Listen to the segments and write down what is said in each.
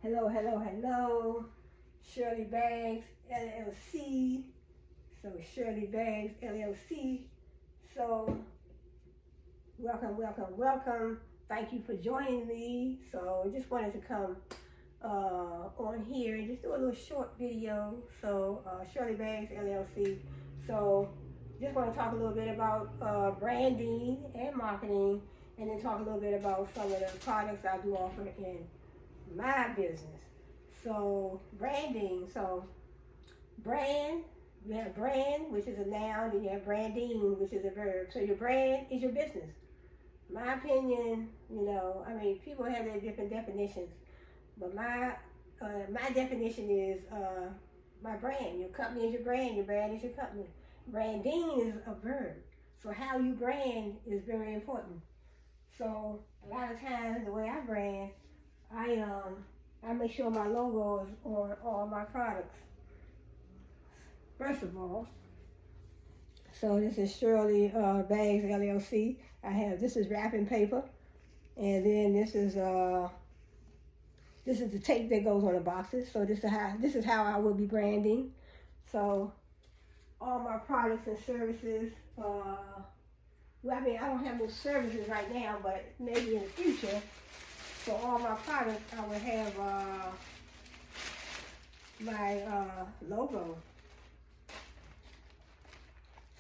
Hello. Cheryllee BAGS LLC. So Cheryllee BAGS LLC. So welcome. Thank you for joining me. So just wanted to come on here and just do a little short video. So Cheryllee BAGS LLC. So just want to talk a little bit about branding and marketing, and then talk a little bit about some of the products I do offer in my business. So branding, brand, you have brand, which is a noun, and you have branding, which is a verb. So your brand is your business. My opinion, people have their different definitions, but my definition is my brand. Your company is your brand is your company. Branding is a verb. So how you brand is very important. So a lot of times the way I brand, I make sure my logo is on all my products. First of all, so this is Cheryllee BAGS LLC. This is wrapping paper, and then this is the tape that goes on the boxes. So this is how I will be branding. So all my products and services. I don't have no services right now, but maybe in the future. So all my products, I would have my logo.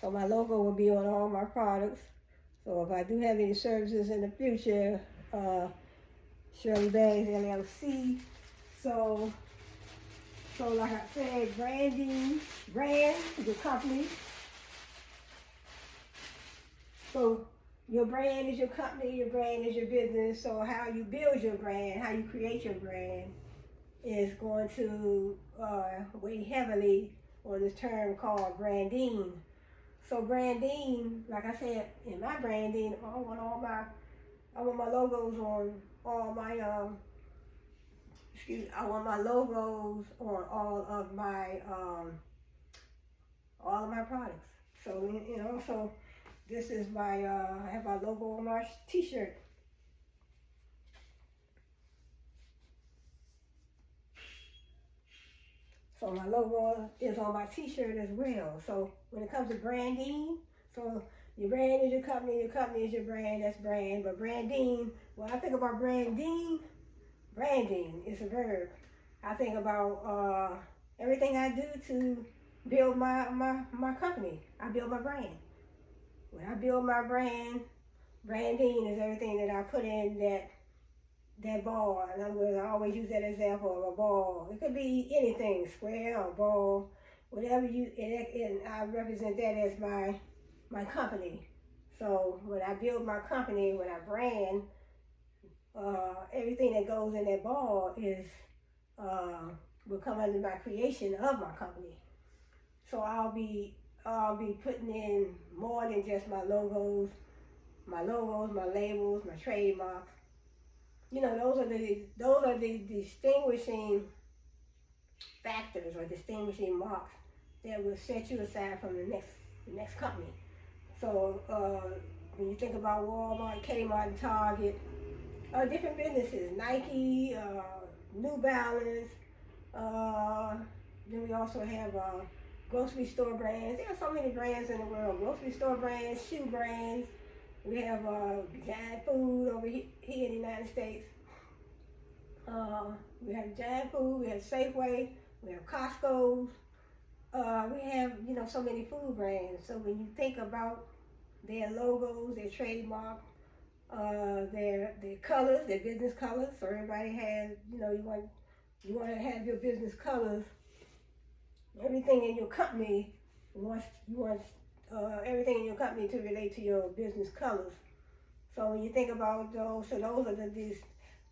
So my logo will be on all my products. So if I do have any services in the future, Cheryllee BAGS LLC. So like I said, brand is your company. So your brand is your company, your brand is your business. So how you build your brand, how you create your brand is going to weigh heavily on this term called branding. So branding, like I said, in my branding, I want my logos on all my I want my logos on all of my products. So so this is my I have my logo on my t-shirt. So my logo is on my t-shirt as well. So when it comes to branding, so your brand is your company is your brand, that's brand. But branding, when I think about branding is a verb. I think about everything I do to build my company. I build my brand. When I build my branding is everything that I put in that ball. In other words, I always use that example of a ball. It could be anything, square or ball, whatever and I represent that as my company. So when I build my company, when I brand, everything that goes in that ball will come under my creation of my company. So I'll be putting in more than just my logos, my labels, my trademarks. Those are the distinguishing factors or distinguishing marks that will set you aside from the next company. So when you think about Walmart, Kmart, and Target, different businesses, Nike, New Balance, then we also have grocery store brands. There are so many brands in the world. Grocery store brands, shoe brands. We have Giant Food over here in the United States. We have Giant Food, we have Safeway, we have Costco's. We have, so many food brands. So when you think about their logos, their trademark, their colors, their business colors. So everybody has, you want to have your business colors. Everything in your company you want everything in your company to relate to your business colors. So when you think about those, so those are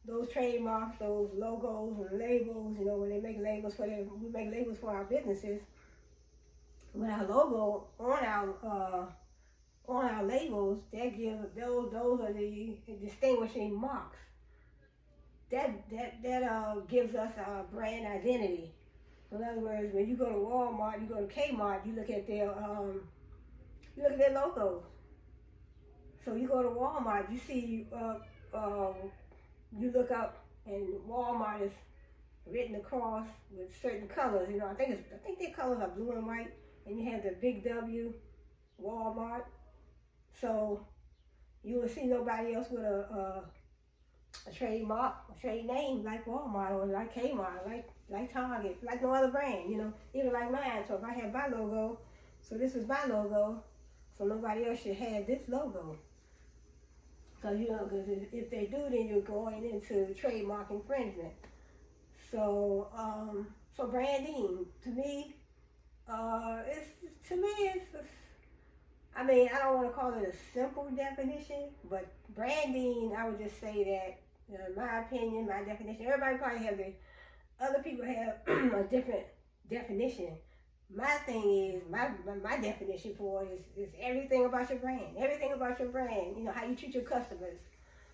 those trademarks, those logos and labels. When they make labels we make labels for our businesses. With our logo on our labels, those are the distinguishing marks. That gives us our brand identity. In other words, when you go to Walmart, you go to Kmart, you look at their logos. So you go to Walmart, you see, you look up, and Walmart is written across with certain colors. You know, I think their colors are blue and white, and you have the big W, Walmart. So you will see nobody else with a trademark, a trade name like Walmart or like Kmart, like Target, like no other brand. You know, even like mine. So if I have my logo, so this is my logo, so nobody else should have this logo. Because if they do, then you're going into trademark infringement. So so branding to me, I mean, I don't want to call it a simple definition, but branding, I would just say that, in my opinion, my definition, everybody probably have other people have a different definition. My thing is, my definition for it is everything about your brand. Everything about your brand. You know, how you treat your customers,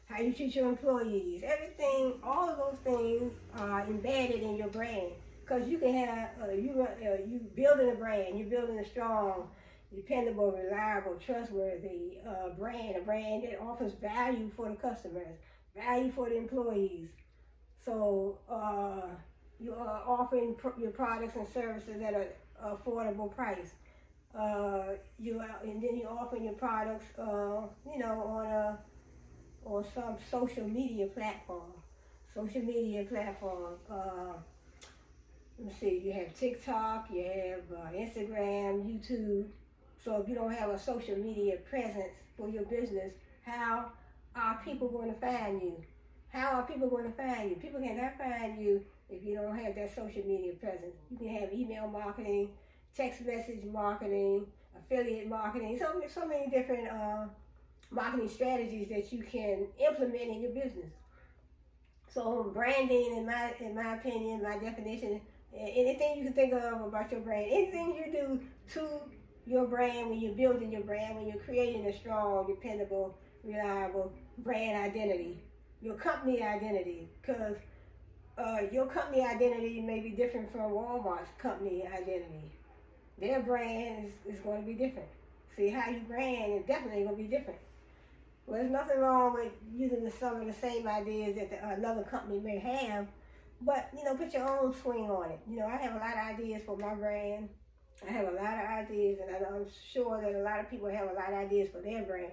how you treat your employees, everything, all of those things are embedded in your brand. Because you can have, you building a brand, you're building a strong, dependable, reliable, trustworthy brand, a brand that offers value for the customers, value for the employees. So you are offering your products and services at an affordable price. And then you offer your products, you know, on some social media platform. Social media platform. Let's see, you have TikTok, you have Instagram, YouTube. So if you don't have a social media presence for your business, how are people going to find you? How are people going to find you? People cannot find you if you don't have that social media presence. You can have email marketing, text message marketing, affiliate marketing, so many different marketing strategies that you can implement in your business. So branding, in my opinion, my definition, anything you can think of about your brand, anything you do to your brand when you're building your brand, when you're creating a strong, dependable, reliable brand identity, your company identity, because your company identity may be different from Walmart's company identity. Their brand is going to be different. See, how you brand is definitely going to be different. Well, there's nothing wrong with using some of the same ideas that another company may have, but, you know, put your own swing on it. You know, I have a lot of ideas for my brand. I have a lot of ideas, and I'm sure that a lot of people have a lot of ideas for their brand.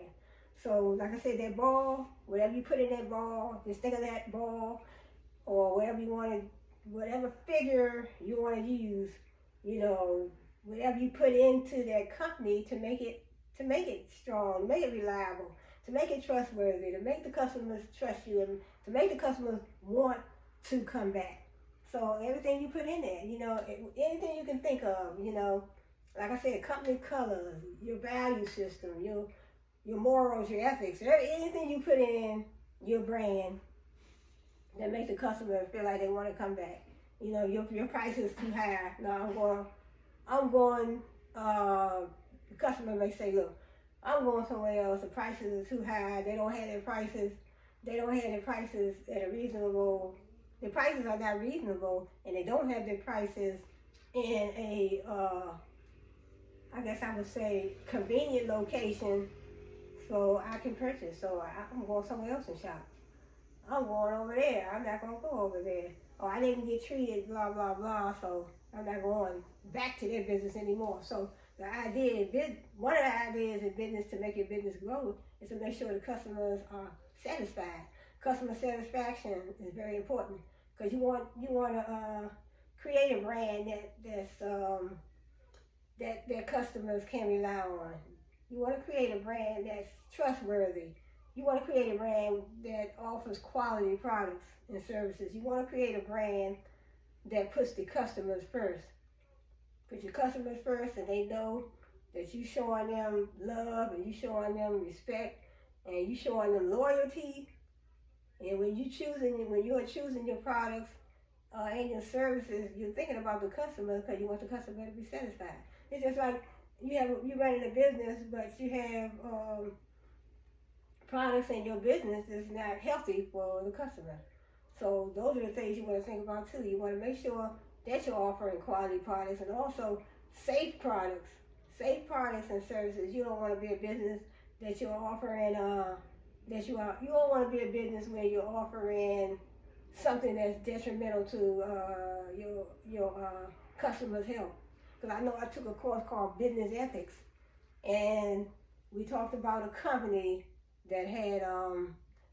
So, like I said, that ball, whatever you put in that ball, just think of that ball, or whatever you want to, whatever figure you want to use, you know, whatever you put into that company to make it strong, to make it reliable, to make it trustworthy, to make the customers trust you, and to make the customers want to come back. So everything you put in there, you know, anything you can think of, you know, like I said, company colors, your value system, your morals, your ethics, anything you put in your brand that makes the customer feel like they want to come back. You know, your price is too high. No, the customer may say, look, I'm going somewhere else. The prices are too high. They don't have their prices at a reasonable, the prices are not reasonable, and they don't have their prices in a, I guess I would say, convenient location so I can purchase. So I'm going somewhere else and shop. I'm going over there. I'm not going to go over there. Or I didn't get treated, blah, blah, blah, so I'm not going back to their business anymore. So the idea, one of the ideas in business to make your business grow is to make sure the customers are satisfied. Customer satisfaction is very important because you want to create a brand that customers can rely on. You want to create a brand that's trustworthy. You want to create a brand that offers quality products and services. You want to create a brand that puts the customers first. Put your customers first, and they know that you showing them love, and you showing them respect, and you showing them loyalty. And when you are choosing your products and your services, you're thinking about the customer because you want the customer to be satisfied. It's just like you're running a business, but you have products in your business that's not healthy for the customer. So those are the things you want to think about too. You want to make sure that you're offering quality products and also safe products and services. You don't want to be a business that you're offering you don't want to be a business where you're offering something that's detrimental to your customers' health. Because I know I took a course called business ethics, and we talked about a company that had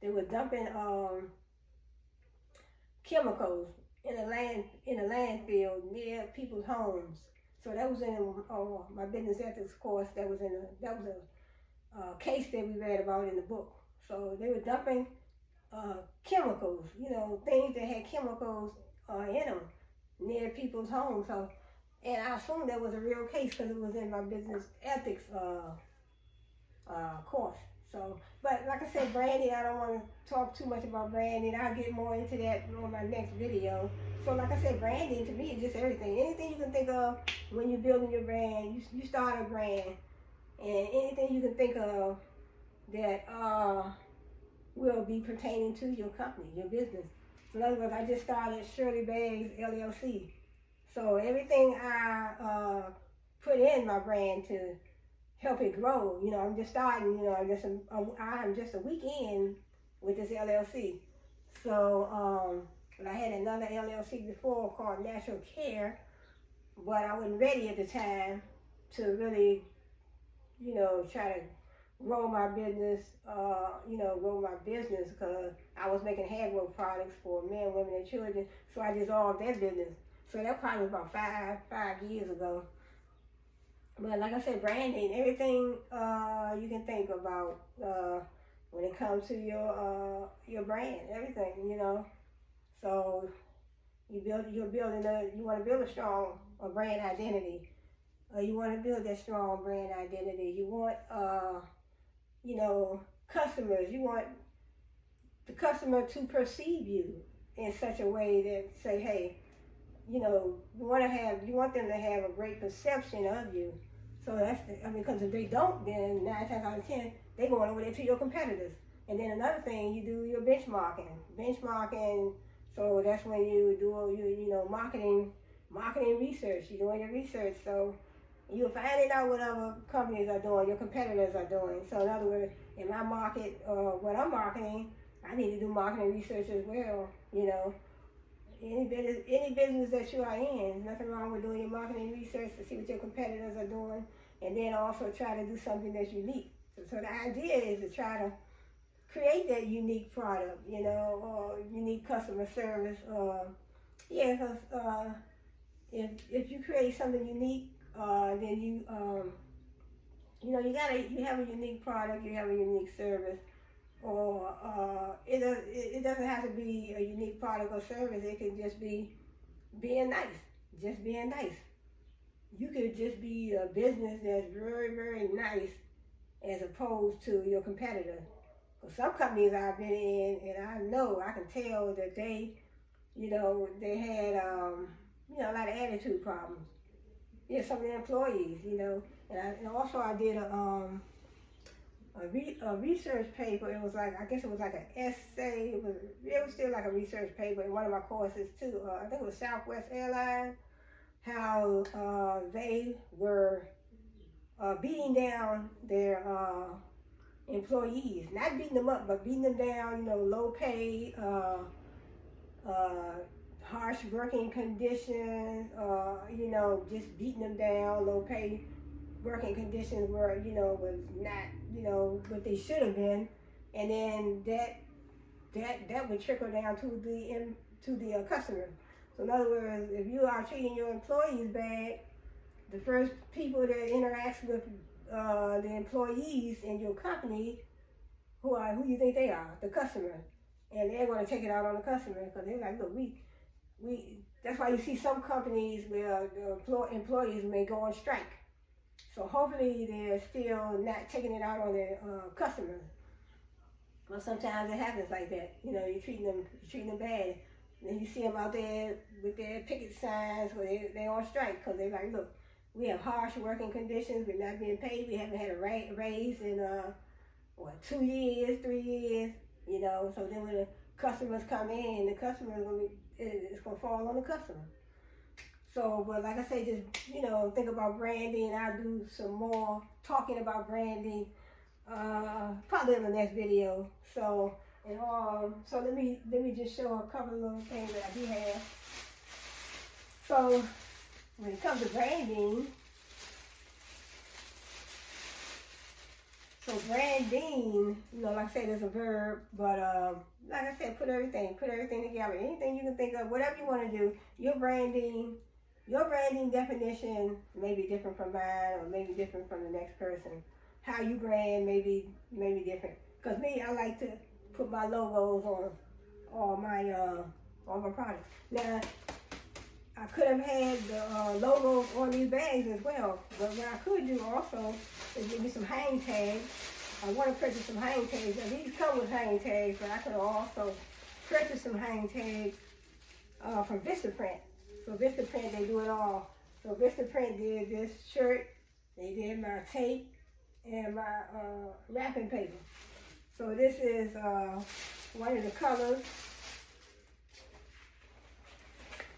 they were dumping chemicals in a landfill near people's homes. So that was in my business ethics course. That was a case that we read about in the book. So they were dumping chemicals, things that had chemicals in them near people's homes. So, and I assumed that was a real case because it was in my business ethics course. So, but like I said, branding, I don't want to talk too much about branding. I'll get more into that on my next video. So like I said, branding to me is just everything. Anything you can think of when you're building your brand, you start a brand. And anything you can think of that will be pertaining to your company, your business. So in other words, I just started Cheryllee BAGS LLC. So everything I put in my brand to help it grow, I'm just starting, I'm just a week in with this LLC. So, but I had another LLC before called Natural Care, but I wasn't ready at the time to really, try to grow my business, because I was making hair growth products for men, women, and children. So I dissolved that business. So that probably was about five years ago. But like I said, branding, everything you can think about when it comes to your brand, everything, So you want to build a strong brand identity. You want to build that strong brand identity. You want, customers. You want the customer to perceive you in such a way that say, hey, you want them to have a great perception of you. So because if they don't, then 9 times out of 10, they're going over there to your competitors. And then another thing, you do your benchmarking. So that's when you do marketing research. You're doing your research. So you're finding out what other companies are doing, your competitors are doing. So in other words, in my market, what I'm marketing, I need to do marketing research as well. Any business that you are in, nothing wrong with doing your marketing research to see what your competitors are doing, and then also try to do something that's unique. So the idea is to try to create that unique product, or unique customer service. Because if you create something unique, then you have a unique product, you have a unique service. Or it doesn't have to be a unique product or service. It can just be being nice. You could just be a business that's very, very nice as opposed to your competitor. Because some companies I've been in, and I can tell that they had a lot of attitude problems. Some of the employees, and also I did a research paper. It was like, I guess it was like an essay. It was still like a research paper in one of my courses too. I think it was Southwest Airlines, how they were beating down their employees, not beating them up, but beating them down. Low pay, harsh working conditions. Just beating them down. Low pay working conditions were, was not, what they should have been, and then that would trickle down to the customer. So in other words, if you are treating your employees bad, the first people that interact with the employees in your company, who you think they are? The customer, and they're going to take it out on the customer because they're like, look, we. That's why you see some companies where the employees may go on strike. So hopefully they're still not taking it out on their customers. But sometimes it happens like that. You're treating them bad. And you see them out there with their picket signs where they're on strike because they're like, look, we have harsh working conditions. We're not being paid. We haven't had a raise in 2 years, 3 years. So then when the customers come in, the customer it's going to fall on the customer. So, but like I say, just, think about branding. I'll do some more talking about branding, probably in the next video. So, And so let me just show a couple of little things that I do have. So when it comes to branding, so branding, you know, like I said, is a verb, but like I said, put everything together. Anything you can think of, whatever you want to do. Your branding definition may be different from mine, or maybe different from the next person. How you brand may be different. Cause me, I like to put my logos on all my products. Now, I could have had the logos on these bags as well, but what I could do also is give me some hang tags. I want to purchase some hang tags. Now, these come with hang tags, but I could also purchase some hang tags from Vistaprint. So Vistaprint, they do it all. So Vistaprint did this shirt, they did my tape, and my wrapping paper. So this is one of the colors.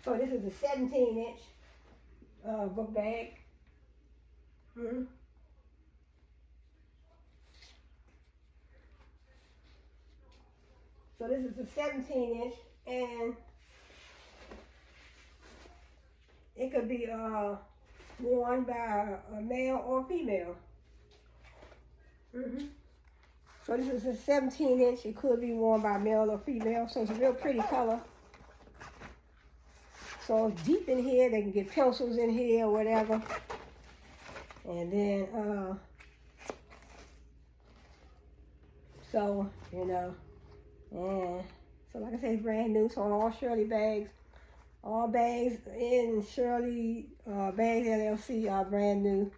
So this is a 17-inch book bag. So this is a 17-inch, and it could be worn by a male or female. So this is a 17-inch. It could be worn by male or female. So it's a real pretty color. So deep in here, they can get pencils in here or whatever. And then, so, you know, and so like I said, it's brand new. So all Cheryllee bags, all bags in Cheryllee Bags LLC are brand new.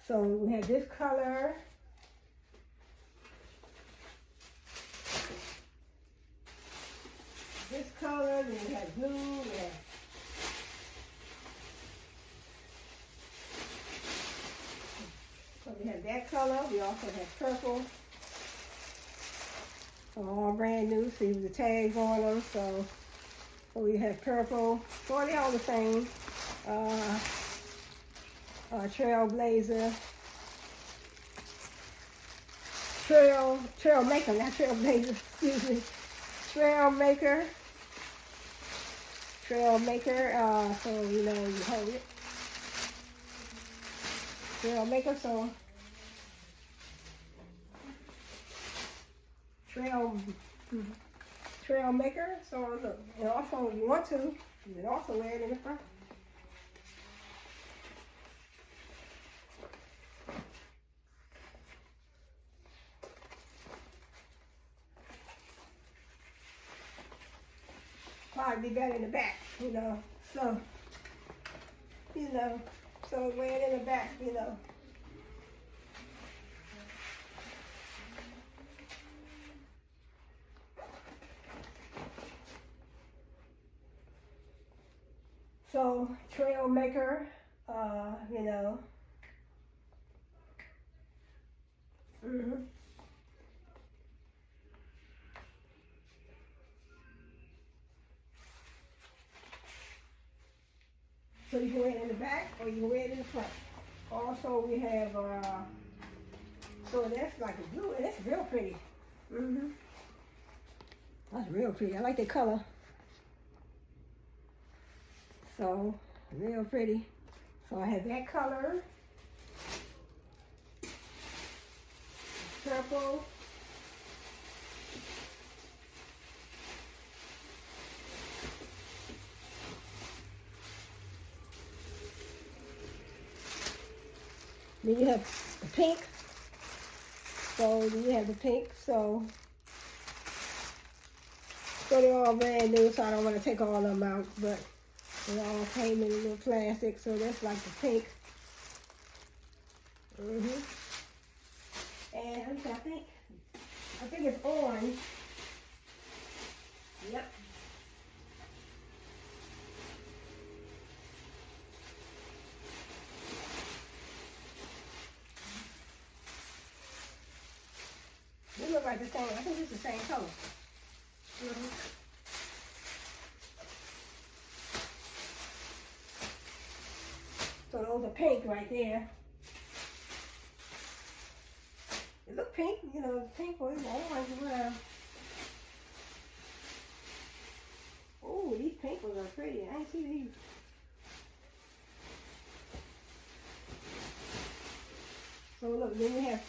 So we have this color. This color, then we have blue, and so we have that color. We also have purple. So all brand new. See the tags on them. So we have purple. So they're all the same. Trailblazer. Trail Maker, not Trailblazer. Excuse me. Trail Maker. So you know you hold it. Trail Maker. So Trail Maker. So look, and also if you want to, you can also wear it in the front. Probably be better in the back, you know. So, you know, so wear it in the back, you know. So, Trail Maker, you know. So you can wear it in the back or you can wear it in the front. Also we have, so that's like a blue, and it's real pretty. That's real pretty. I like the color. So, real pretty. So I have that color. Purple. Then you have the pink. So you have the pink. So they're all brand new, so I don't want to take all of them out, but they all came in a little plastic, so that's like the pink. And I think it's orange. Yep. They look like the same. I think it's the same color. So those are pink right there. It look pink, you know, pink or orange, whatever. pink ones are pretty. I ain't see these. So look, then we have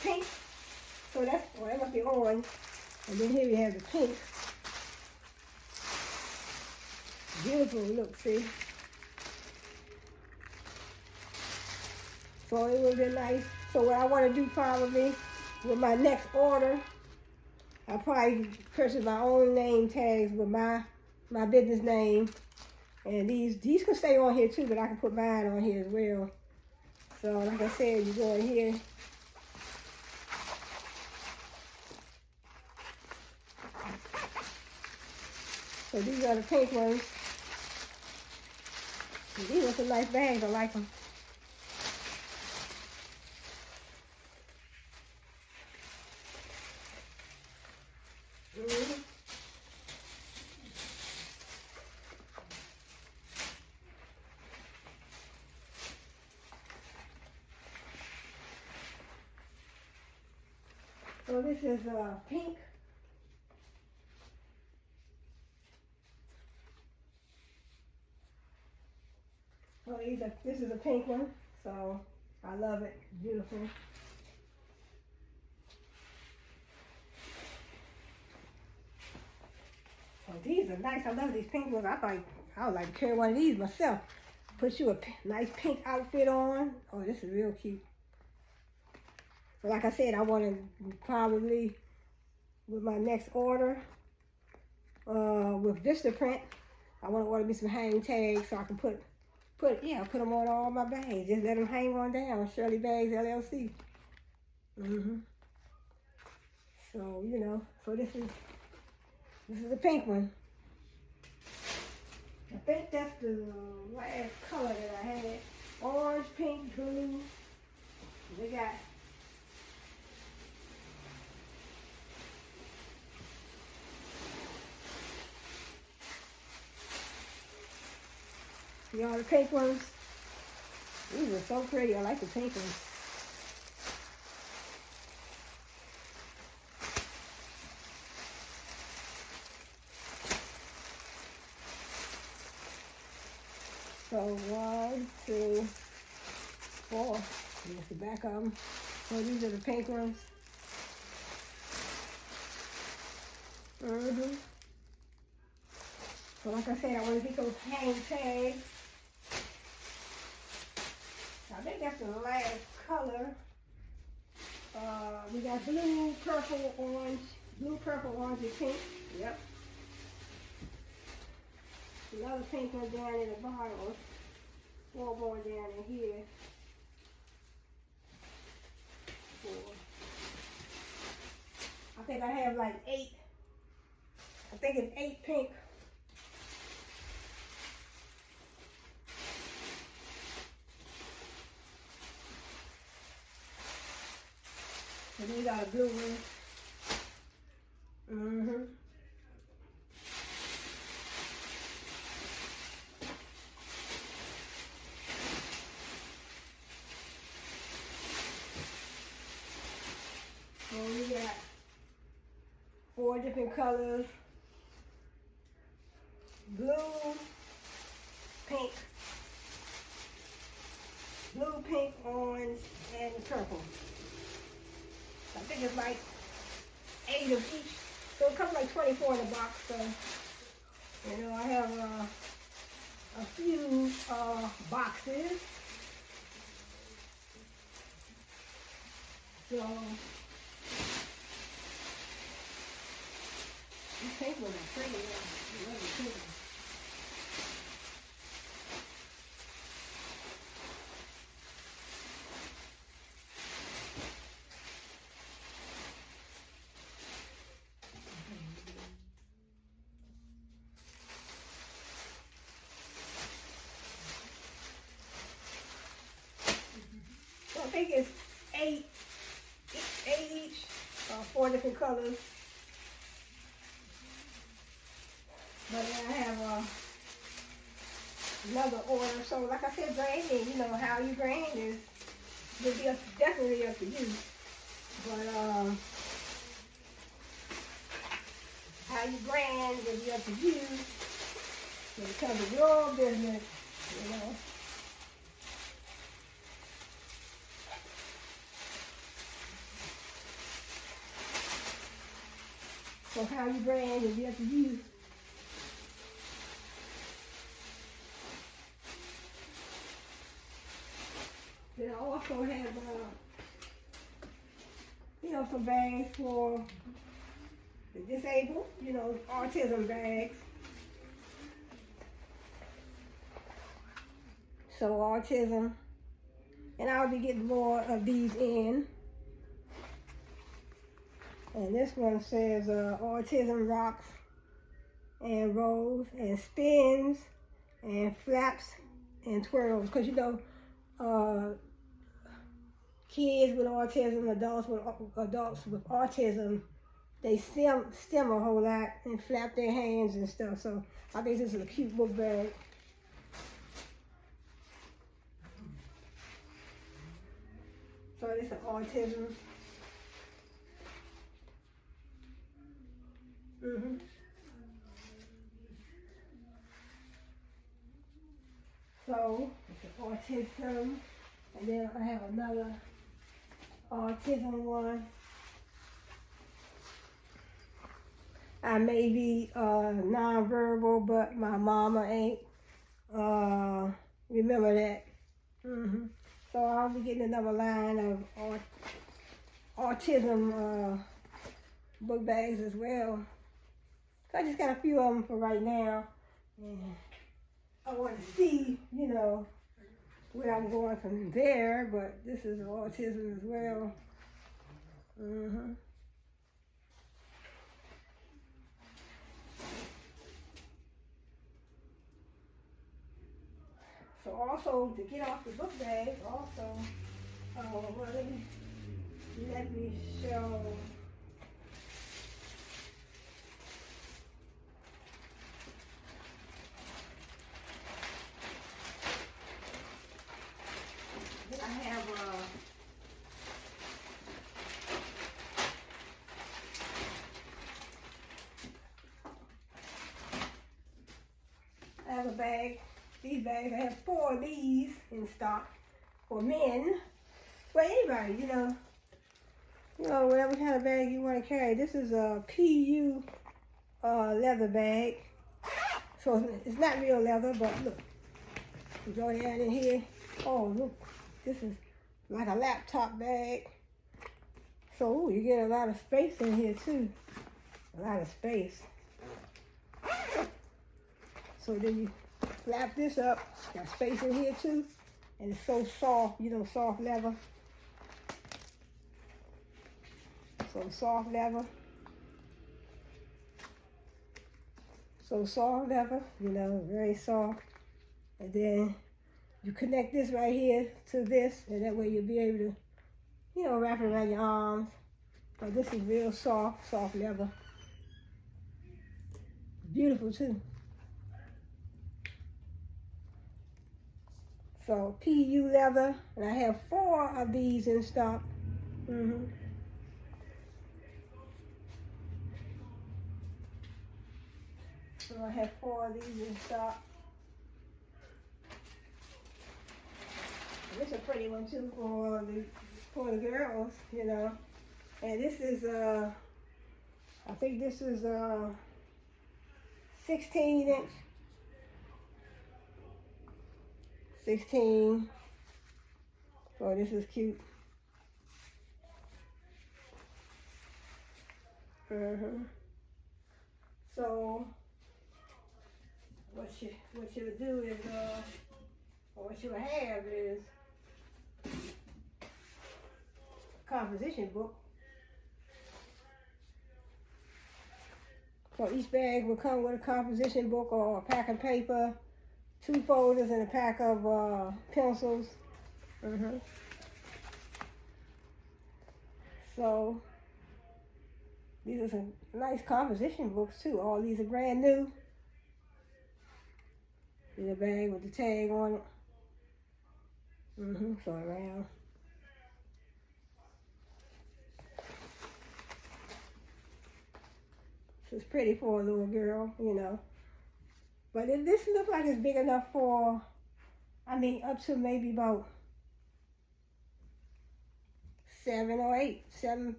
pink. So that's, well, that must be orange. And then here we have the pink. Beautiful, look, see? So it would be nice. So what I want to do probably with my next order, I'll probably purchase my own name tags with my business name. And these can stay on here too, but I can put mine on here as well. So like I said, you go in here. So these are the pink ones. And these are some nice bags, I like them. So this is pink. So this is a pink one. So I love it. Beautiful. Oh, these are nice. I love these pink ones. I would like to carry one of these myself. Put you a nice pink outfit on. Oh, this is real cute. So like I said, I want to probably, with my next order, with Vistaprint, I want to order me some hang tags so I can put them on all my bags. Just let them hang on down. Cheryllee BAGS LLC. So, you know, so this is the pink one. I think that's the last color that I had. Orange, pink, blue. They got see all the pink ones? These are so pretty. I like the pink ones. So 1, 2, 4. Here's the back of them. So these are the pink ones. So like I said, I want to get those hang tags. I think that's the last color. We got blue, purple, orange, and pink. Yep. Another pink one down in the bottom. 4 more down in here. 4. I think I have like 8. I think it's 8 pink. And these are the blue ones. So we got 4 different colors. Blue, pink, orange, and purple. I think it's like 8 of each. So it comes like 24 in the box. So, you know, I have a few boxes. So, these pink ones are pretty. I love the pink ones. So I think it's 8 each, 4 different colors. But then I have another order. So like I said, branding, you know, how you brand is will be definitely up to you. But how you brand will be up to you. when it comes to your business, you know. So how you brand is up to you. Then I also have, you know, some bags for the disabled, you know, autism bags. So autism, and I'll be getting more of these in. And this one says autism rocks and rolls and spins and flaps and twirls. Because you know, kids with autism, adults with autism, they stim a whole lot and flap their hands and stuff. So I think this is a cute book bag. So this is autism. So it's autism, and then I have another autism one. I may be nonverbal, but my mama ain't. Remember that. So I'll be getting another line of autism book bags as well. So I just got a few of them for right now. And I want to see, you know, where I'm going from there, but this is autism as well. So also, to get off the book bag, also, well, let me show. I have a bag. These bags, I have 4 of these in stock for men, for anybody, you know, whatever kind of bag you want to carry. This is a PU leather bag. So it's not real leather, but look, you go down in here. Oh, look, this is like a laptop bag. So ooh, you get a lot of space in here too. A lot of space. So then you flap this up, got space in here too, and it's so soft, you know, soft leather. So soft leather. So soft leather, you know, very soft. And then you connect this right here to this, and that way you'll be able to, you know, wrap it around your arms. But this is real soft leather. Beautiful too. So PU leather, and I have 4 of these in stock. So I have 4 of these in stock. And this is a pretty one too for the girls, you know. And this is I think this is 16-inch. 16. Oh, this is cute. So what you'll do is or what you'll have is a composition book. So each bag will come with a composition book or a pack of paper, 2 folders, and a pack of pencils. So these are some nice composition books too. All these are brand new. There's a bag with the tag on it. So around. So it's pretty for a little girl, you know. But this looks like it's big enough for, I mean, up to maybe about 7 or 8, 7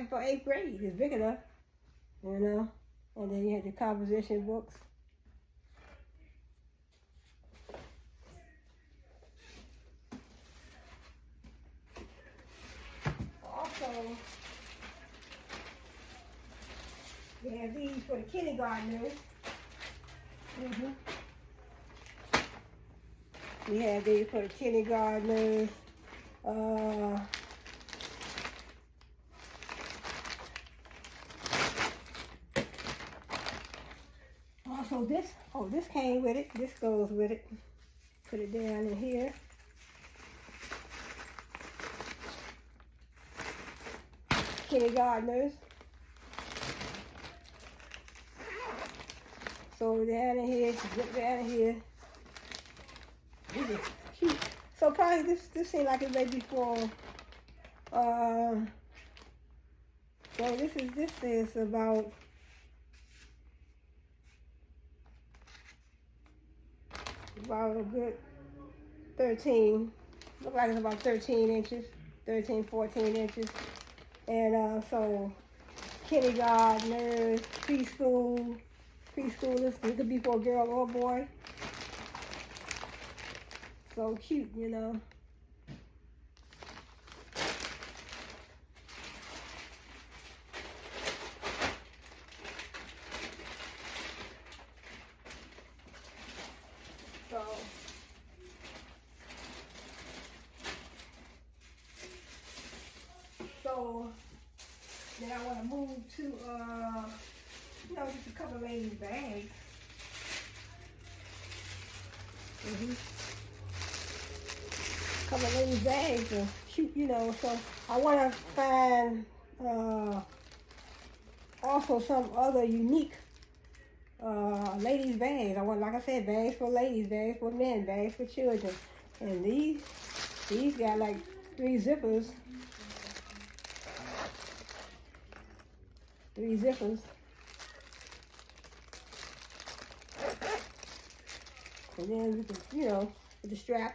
for 8th grade. It's big enough, you know. And then you have the composition books. Also, we have these for the kindergartners. We have these for the kindergartners. Also this came with it. This goes with it. Put it down in here. Kindergartners. So down in here, zip down in here. This is cute. So probably this seems like it may be for so this is about a good 13. Look like it's about 13 inches, 13, 14 inches. And so kindergartners, preschoolers, it could be for a girl or a boy. So cute, you know. So then I want to move to, you know, just a couple of ladies' bags. Couple of ladies' bags are cute, you know. So I want to find also some other unique ladies' bags. I want, like I said, bags for ladies, bags for men, bags for children. And these got like 3 zippers. 3 zippers. And then with the, you know, with the strap.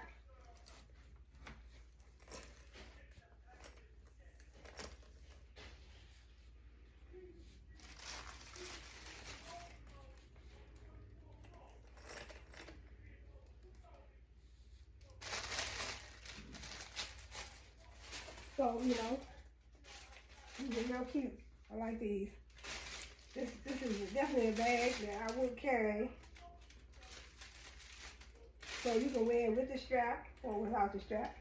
So, you know, these are real cute. I like these. This is definitely a bag that I would carry. So you can wear it with the strap or without the strap.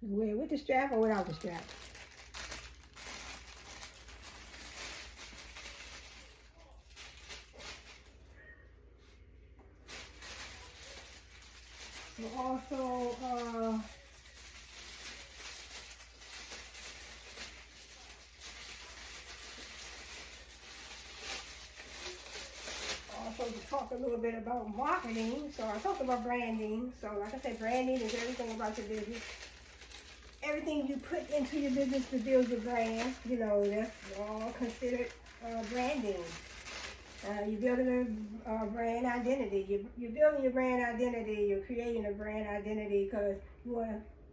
You can wear it with the strap or without the strap. Also, to talk a little bit about marketing. So I talked about branding. So like I said, branding is everything about your business. Everything you put into your business to build your brand, you know, that's all considered branding. You're building a brand identity. You're building your brand identity. You're creating a brand identity because you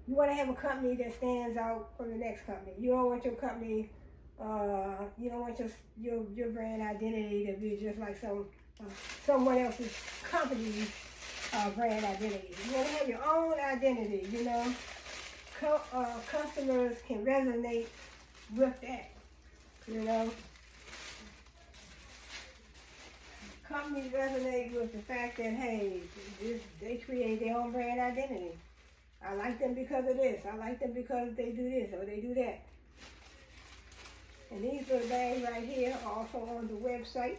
want to have a company that stands out from the next company. You don't want your company, you don't want your brand identity to be just like someone else's company's brand identity. You want to have your own identity. You know, customers can resonate with that. You know. Companies resonate with the fact that, hey, they create their own brand identity. I like them because of this. I like them because they do this or they do that. And these little bags right here are also on the website.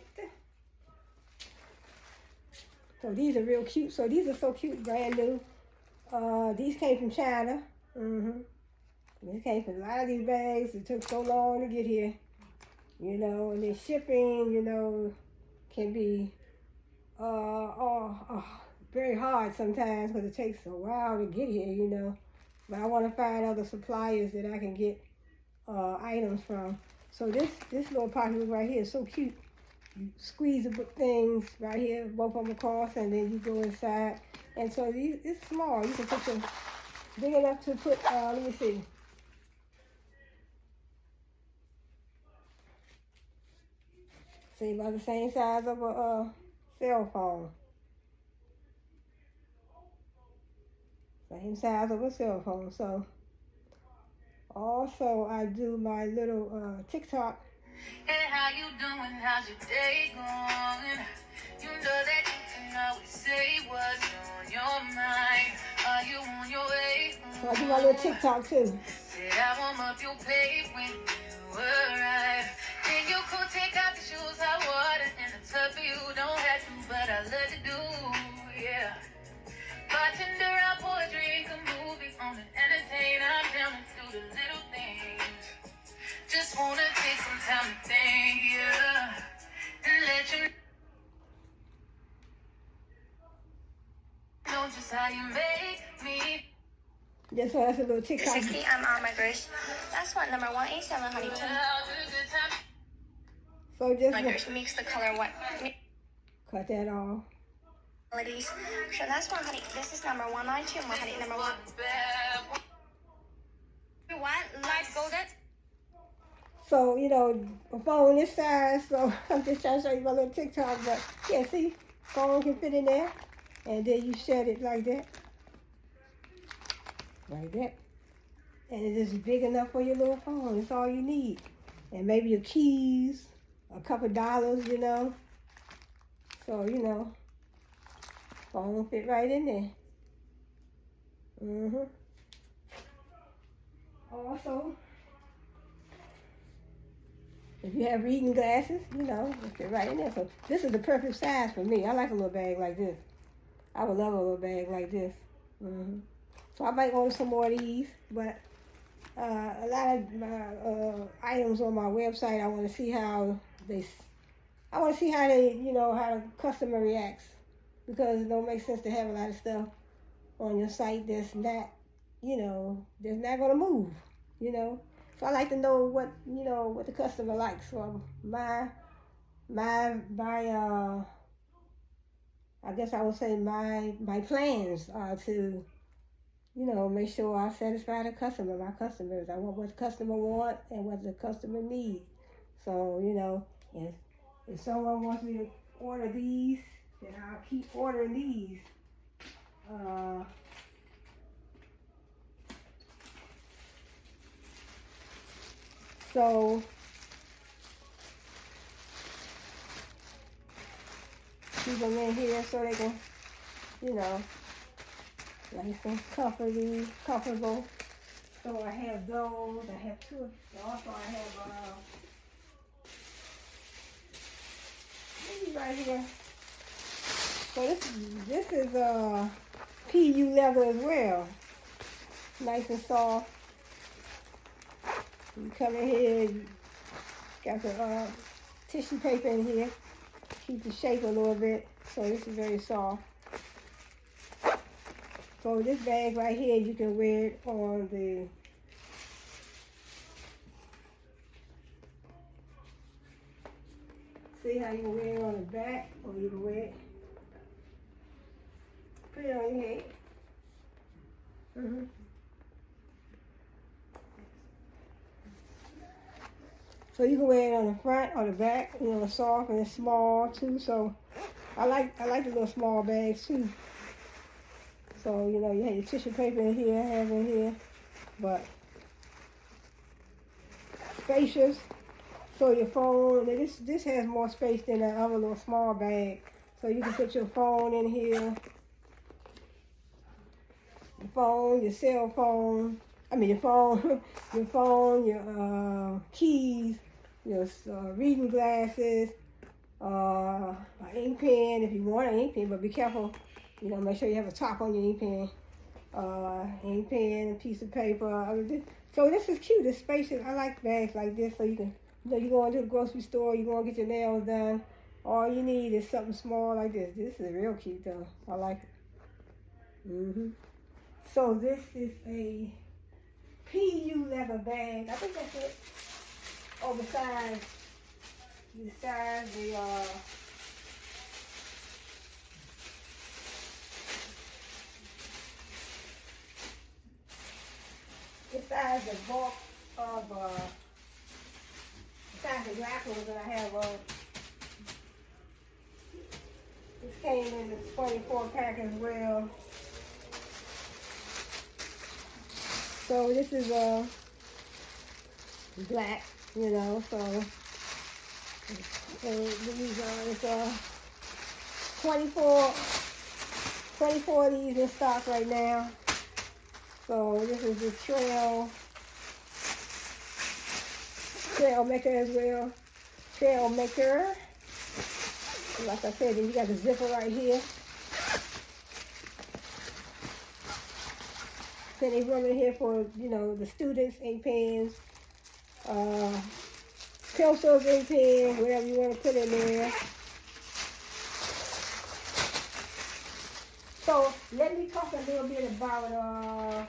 So these are real cute. So these are so cute, brand new. These came from China. These came from a lot of these bags. It took so long to get here. You know, and then shipping, you know, can be very hard sometimes because it takes a while to get here, you know. But I want to find other suppliers that I can get items from. So this little pocketbook right here is so cute. You squeeze the things right here, both of them across, and then you go inside. And so it's small. You can put your, big enough to put, let me see. See, about the same size of a cell phone. Same size of a cell phone. So, also I do my little TikTok. Hey, how you doing? How's your day going? You know that you can always say what's on your mind. Are you on your way? So I do my little TikTok too. Said I warm up your plate when you arrive. Then you could take off your shoes, hot water in the tub for you. Don't have to, but I love to do, yeah. Bartender, I pour a drink, a movie on an entertain. I'm down to do the little things. Just wanna take some time to thank you and let you know just how you make me. Just so that's a little TikTok. 60, I'm on my first. That's one, number 187, honey. So just my first makes the color what? Cut that off. So that's one, honey. This is number 192, honey. Number 1. What? Light golden? So, you know, a phone this size, so I'm just trying to show you my little TikTok, but yeah, see, phone can fit in there, and then you set it like that, and it is big enough for your little phone. It's all you need, and maybe your keys, a couple dollars, you know, so, you know, phone fit right in there. Also, if you have reading glasses, you know, it fit right in there. So this is the perfect size for me. I like a little bag like this. I would love a little bag like this. So I might order some more of these, but a lot of my items on my website, I want to see how they, you know, how the customer reacts, because it don't make sense to have a lot of stuff on your site that's not, you know, that's not gonna move, you know. So I like to know what, you know, what the customer likes. So my I guess I would say my plans are to, you know, make sure I satisfy the customer, my customers. I want what the customer want and what the customer needs. So, you know, if someone wants me to order these, then I'll keep ordering these. So keep them in here so they can, you know, nice and comfortable. So I have those. I have two. Also I have these right here. So this is PU leather as well. Nice and soft. You come in here, you got the tissue paper in here. Keep the shape a little bit. So this is very soft. So this bag right here, you can wear it on the see how you can wear it on the back, or you can wear it, put it on your head. So you can wear it on the front or the back. You know, it's soft and it's small too. So I like the little small bags too. So, you know, you have your tissue paper in here, have in here, but spacious. So your phone, this has more space than that other little small bag. So you can put your phone in here, your cell phone, your phone, your keys, your reading glasses, an ink pen if you want an ink pen, but be careful. You know, make sure you have a top on your ink pen, a piece of paper. So this is cute. It's spacious. I like bags like this, so you can, you know, you go into the grocery store, you go and get your nails done. All you need is something small like this. This is real cute though. I like it. So this is a PU leather bag. I think that's it. Oh, besides the bulk of besides the grapples that I have this came in the 24 pack as well. So this is black, you know, so these it's 24 of these in stock right now. So this is the trail maker as well. Trail maker. Like I said, you got the zipper right here. Then they run in here for, you know, the students, ink pens, pencils, ink pens, whatever you want to put in there. So let me talk a little bit about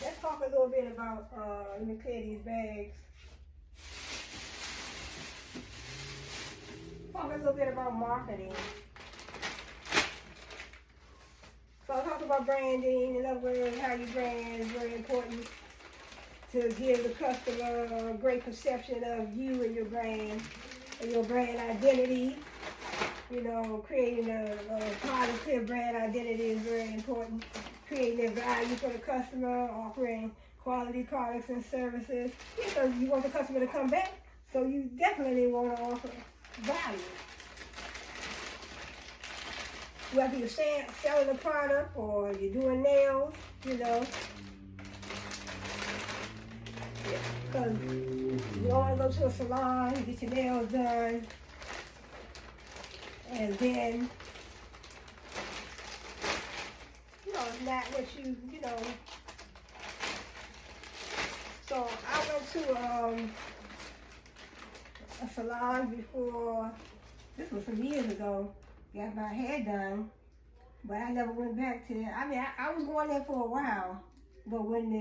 let's talk a little bit about let me clear these bags. Talk a little bit about marketing. So I talked about branding. In other words, how you brand is very important to give the customer a great perception of you and your brand identity. You know, creating a positive brand identity is very important. Creating a value for the customer, offering quality products and services. Because you want the customer to come back, so you definitely want to offer value. Whether you're selling a product or you're doing nails, you know. Because you don't want to go to a salon, get your nails done, and then, you know, it's not what you know. So I went to a salon before, this was some years ago, got my hair done, but I never went back to it. I mean, I was going there for a while, but when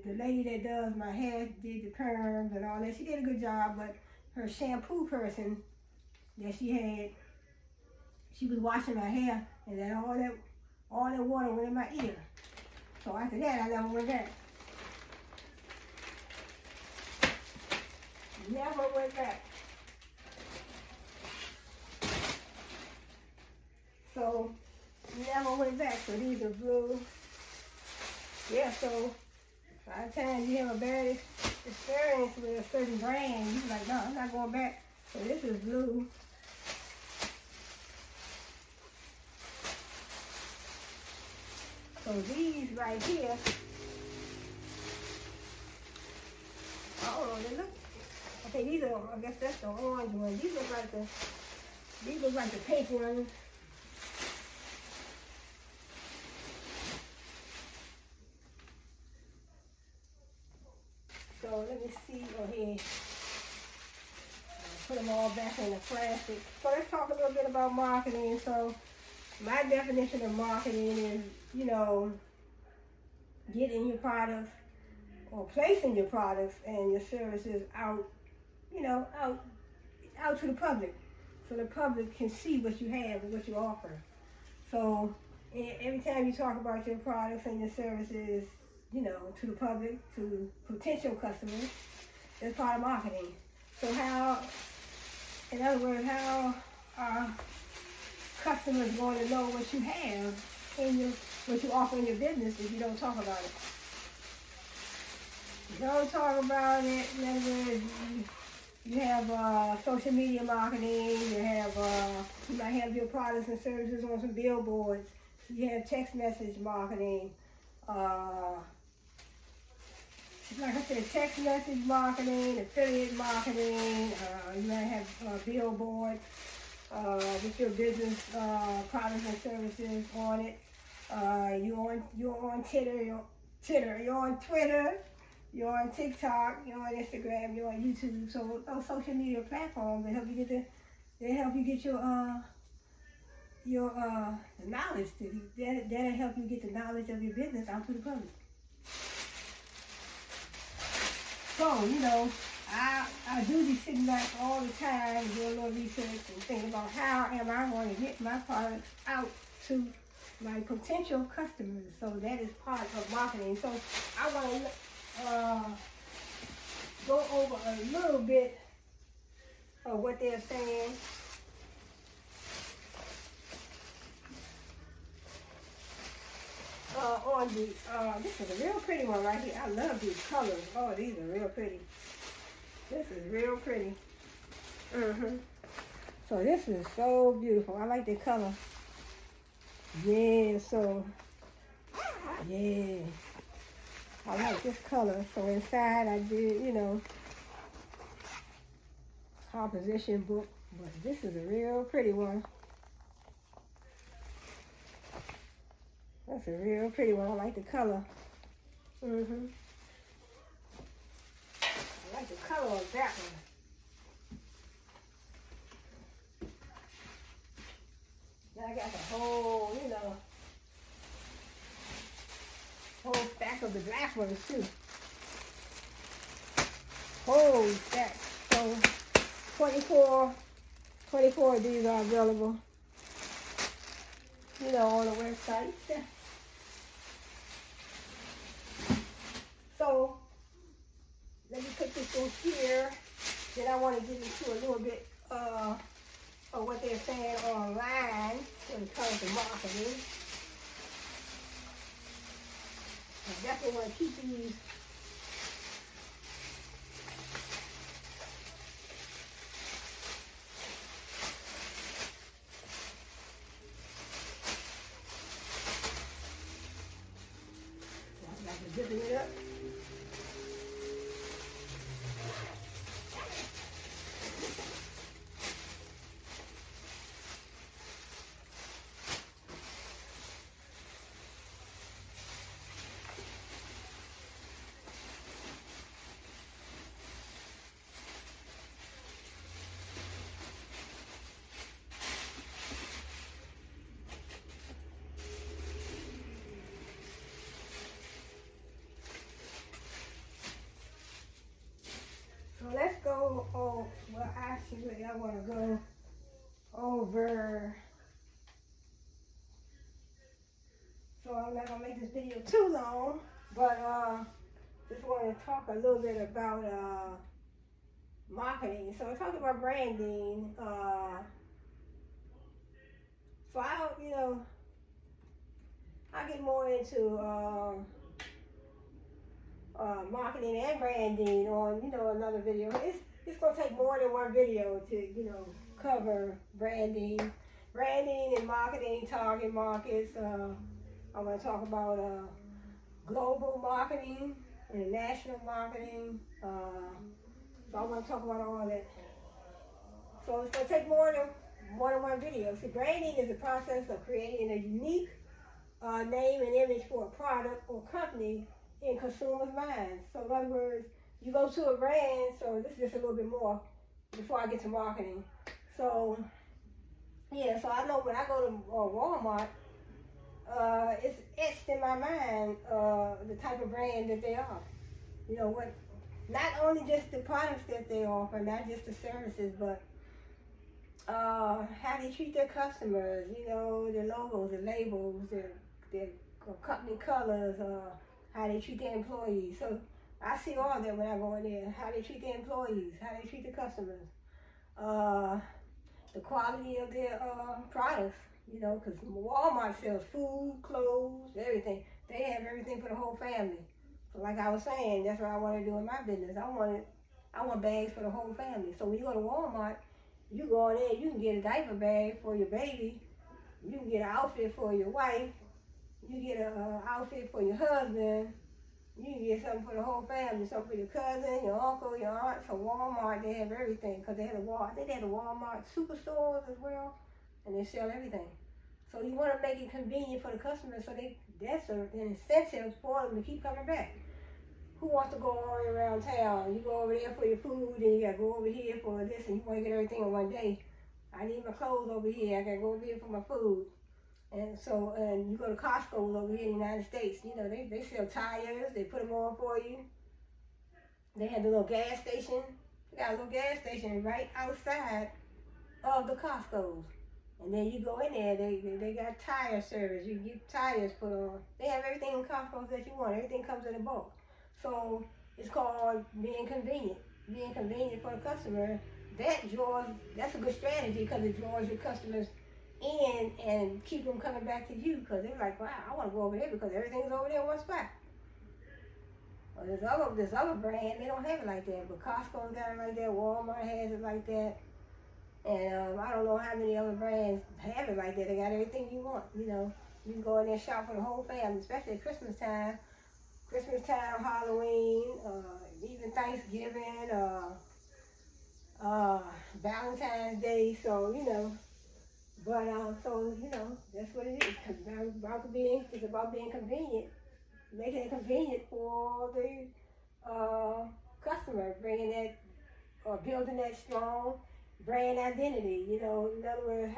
the lady that does my hair did the perms and all that, she did a good job, but her shampoo person that she had, she was washing my hair, and then all that water went in my ear. So after that, I never went back. Never went back. So, never went back. So these are blue. Yeah, so by the time you have a bad experience with a certain brand, you're like, no, I'm not going back. So this is blue. So these right here, oh, they look, okay, these are, I guess that's the orange one. These look like the pink ones. So let me see, here, put them all back in the plastic. So let's talk a little bit about marketing. So my definition of marketing is, you know, getting your products or placing your products and your services out, you know, out to the public, so the public can see what you have and what you offer. So every time you talk about your products and your services, you know, to the public, to potential customers, that's part of marketing. So how, in other words, how are customers going to know what you have in what you offer in your business if you don't talk about it? You don't talk about it. In other words, you have social media marketing. You might have your products and services on some billboards. You have text message marketing. Like I said, text message marketing, affiliate marketing. You might have billboards with your business products and services on it. You're on Twitter, you're on Twitter, you're on TikTok, you're on Instagram, you're on YouTube. So those social media platforms, they help you get your the knowledge that'll help you get the knowledge of your business out to the public. So, you know, I do be sitting back all the time and doing a little research and thinking about how am I going to get my products out to my potential customers. So that is part of marketing. So I want to go over a little bit of what they're saying. On the, this is a real pretty one right here. I love these colors. Oh, these are real pretty. This is real pretty. So this is so beautiful. I like the color. Yeah, so, yeah. I like this color. So inside I did, you know, composition book. But this is a real pretty one. That's a real pretty one. I like the color. I like the color of that one. Now I got the whole, you know, whole stack of the black ones too. Whole stack. So 24 of these are available, you know, on the website. So let me put this in here. Then I want to get into a little bit of what they're saying online when it comes to marketing. I definitely want to keep these zipping it up. So let's go, well actually I want to go over, so I'm not going to make this video too long, but just want to talk a little bit about marketing. So I talked about branding, so I get more into marketing and branding on, another video. It's going to take more than one video to, cover branding and marketing, target markets. I want to talk about global marketing, international marketing. So I want to talk about all that. So it's going to take more than one video. See, branding is the process of creating a unique name and image for a product or company in consumers' minds. So in other words, you go to a brand, so this is just a little bit more before I get to marketing. So, yeah, so I know when I go to Walmart, it's etched in my mind the type of brand that they are. You know, what, not only just the products that they offer, not just the services, but how they treat their customers, their logos, their labels, their company colors, how they treat their employees. So I see all that when I go in there. How they treat their employees, how they treat the customers, the quality of their products, because Walmart sells food, clothes, everything. They have everything for the whole family. So like I was saying, that's what I want to do in my business. I want bags for the whole family. So when you go to Walmart, you go in there, you can get a diaper bag for your baby, you can get an outfit for your wife, you get an outfit for your husband, you can get something for the whole family, something for your cousin, your uncle, your aunt. So Walmart, they have everything, because I think they have the Walmart superstores as well, and they sell everything. So you want to make it convenient for the customers, so that's an incentive for them to keep coming back. Who wants to go all the way around town? You go over there for your food, and you got to go over here for this, and you want to get everything in one day. I need my clothes over here. I gotta go over here for my food. And so, and you go to Costco over here in the United States, you know, they sell tires, they put them on for you. They have the little gas station. They got a little gas station right outside of the Costco's. And then you go in there, they got tire service. You get tires put on. They have everything in Costco's that you want. Everything comes in a bulk. So it's called being convenient. Being convenient for the customer. That's a good strategy because it draws your customers in and keep them coming back to you because they're like, wow, I want to go over there because everything's over there in one spot. Well, this other brand, they don't have it like that, but Costco got it like that, Walmart has it like that, and I don't know how many other brands have it like that. They got everything you want, you know. You can go in there and shop for the whole family, especially at Christmas time, Halloween, even Thanksgiving, Valentine's Day, so, you know. But, so, you know, that's what it is. It's about being convenient, making it convenient for the customer, bringing that, or building that strong brand identity. You know, in other words,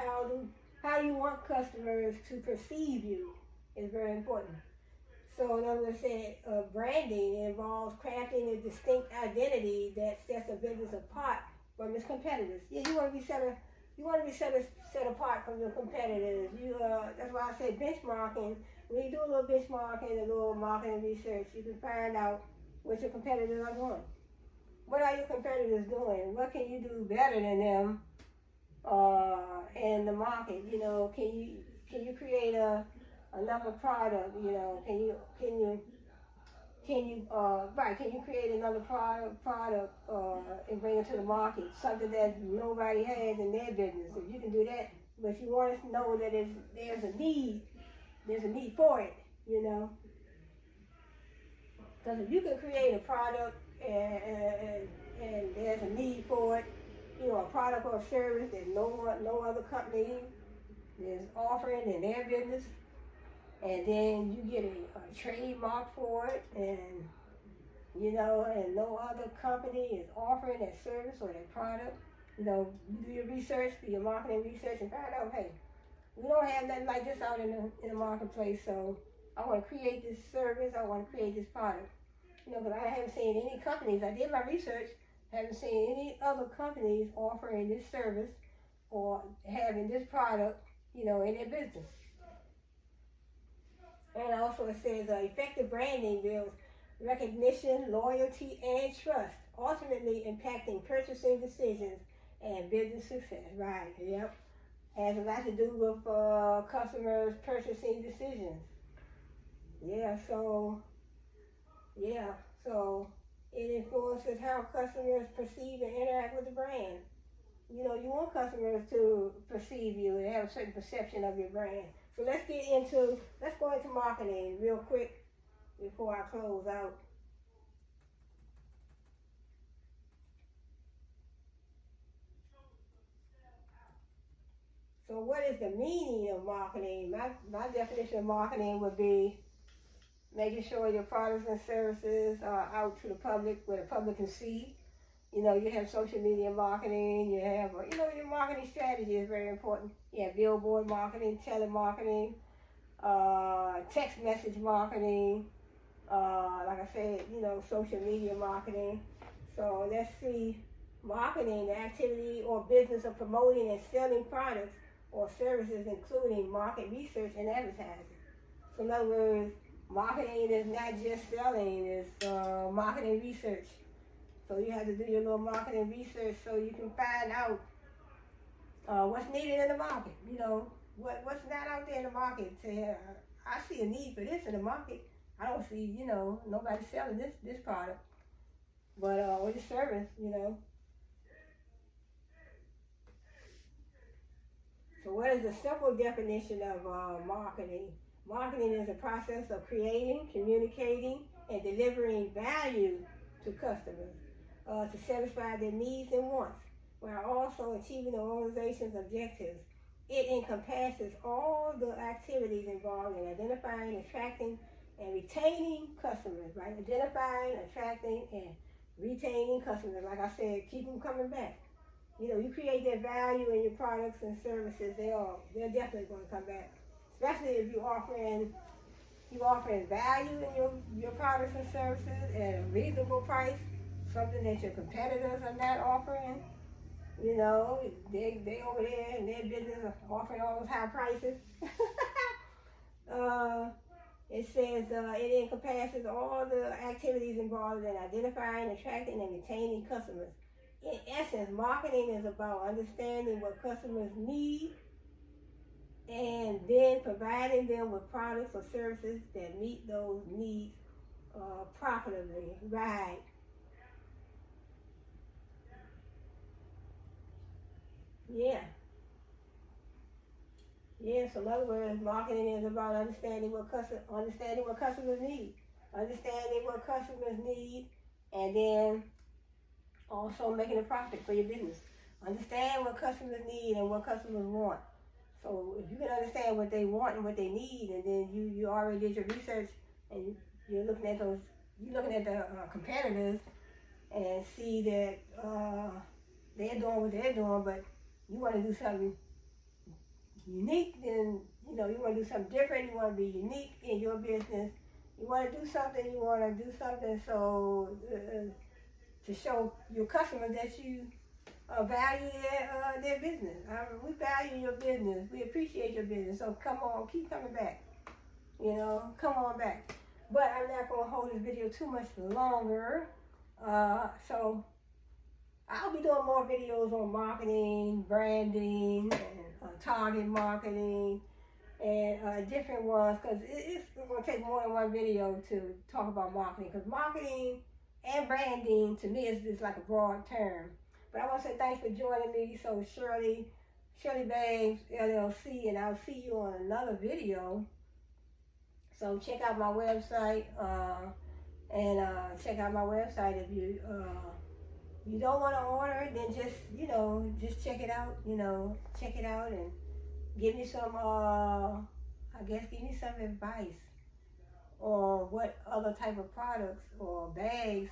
how you want customers to perceive you is very important. So, in other words, branding involves crafting a distinct identity that sets a business apart from its competitors. Yeah, you want to be set apart from your competitors. That's why I say benchmarking. When you do a little benchmarking, a little marketing research, you can find out what your competitors are doing. What are your competitors doing? What can you do better than them in the market? You know, can you create another product? You know, can you create another product and bring it to the market, something that nobody has in their business. If you can do that, but you want to know that there's a need for it, you know. Because if you can create a product and there's a need for it, you know, a product or a service that no other company is offering in their business, and then you get a trademark for it, and you know, and no other company is offering that service or that product. You know, you do your research, do your marketing research, and find out, hey, we don't have nothing like this out in the marketplace, so I want to create this service, I want to create this product. You know, because I haven't seen any companies, I did my research, haven't seen any other companies offering this service or having this product, you know, in their business. And also it says effective branding builds recognition, loyalty, and trust, ultimately impacting purchasing decisions and business success. Right, yep. Has a lot to do with customers' purchasing decisions. So it influences how customers perceive and interact with the brand. You know, you want customers to perceive you and have a certain perception of your brand. So let's go into marketing real quick before I close out. So what is the meaning of marketing? My definition of marketing would be making sure your products and services are out to the public, where the public can see. You know, you have social media marketing, you have, you know, your marketing strategy is very important. You have billboard marketing, telemarketing, text message marketing, like I said, you know, social media marketing. So let's see, marketing, the activity or business of promoting and selling products or services, including market research and advertising. So in other words, marketing is not just selling, it's marketing research. So you have to do your little marketing research so you can find out what's needed in the market. You know, what's not out there in the market. I see a need for this in the market. I don't see, you know, nobody selling this product, but or this service, you know. So what is the simple definition of marketing? Marketing is a process of creating, communicating, and delivering value to customers to satisfy their needs and wants, while also achieving the organization's objectives. It encompasses all the activities involved in identifying, attracting, and retaining customers, right? Identifying, attracting, and retaining customers. Like I said, keep them coming back. you create that value in your products and services, they're definitely going to come back. Especially if you're offering value in your products and services at a reasonable price, something that your competitors are not offering. They over there in their business are offering all those high prices. It says it encompasses all the activities involved in identifying, attracting, and retaining customers. In essence, marketing is about understanding what customers need and then providing them with products or services that meet those needs profitably. Right. Yeah. Yeah, so in other words, marketing is about understanding what customers need. Understanding what customers need, and then also making a profit for your business. Understand what customers need and what customers want. So if you can understand what they want and what they need, and then you already did your research, and you're looking at the competitors, and see that they're doing what they're doing, but you want to do something unique, then you want to do something different. You want to be unique in your business. You want to do something. So to show your customers that you value their business. We value your business. We appreciate your business. So come on, keep coming back. Come on back. But I'm not going to hold this video too much longer. So I'll be doing more videos on marketing, branding, and target marketing, and different ones, because it's going to take more than one video to talk about marketing, because marketing and branding to me is like a broad term. But I want to say thanks for joining me. So Cheryllee BAGS LLC, and I'll see you on another video. So check out my website, and check out my website. If you don't want to order, then just check it out. Check it out and give me some give me some advice on what other type of products or bags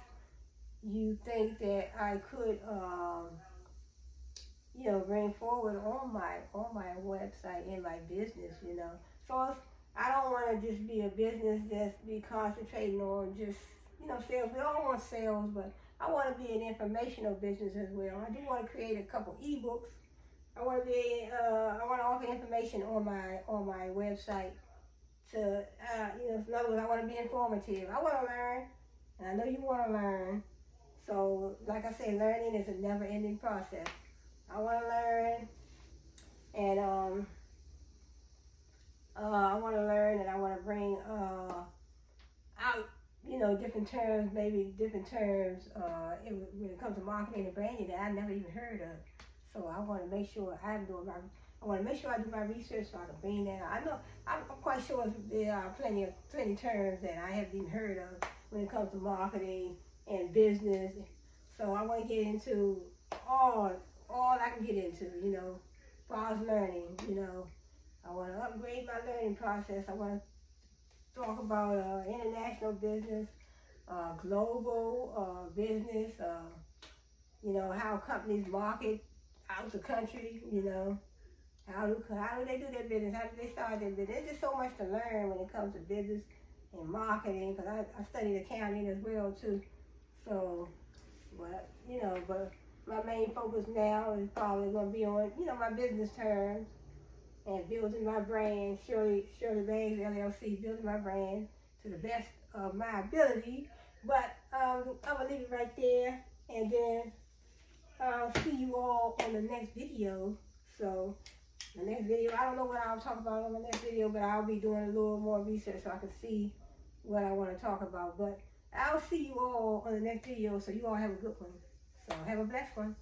you think that I could bring forward on my website in my business. So I don't want to just be a business that's be concentrating on just sales. We all want sales, but I want to be an informational business as well. I do want to create a couple ebooks. I want to offer information on my website. In other words, I want to be informative. I want to learn, and I know you want to learn. So, like I say, learning is a never-ending process. I want to learn, and I want to learn, and I want to bring out different terms, maybe different terms when it comes to marketing and branding that I never even heard of. So I want to make sure I do my research so I can bring that out. I'm quite sure there are plenty terms that I haven't even heard of when it comes to marketing and business. So I want to get into all I can get into, as far as learning. I want to upgrade my learning process. I want to talk about international business, global business, how companies market out the country, how do they do their business, how do they start their business. There's just so much to learn when it comes to business and marketing, because I studied accounting as well too. So, but my main focus now is probably going to be on, my business terms and building my brand, Cheryllee BAGS LLC, building my brand to the best of my ability. But I'm going to leave it right there, and then I'll see you all on the next video. So the next video, I don't know what I'll talk about on the next video, but I'll be doing a little more research so I can see what I want to talk about. But I'll see you all on the next video, so you all have a good one. So have a blessed one.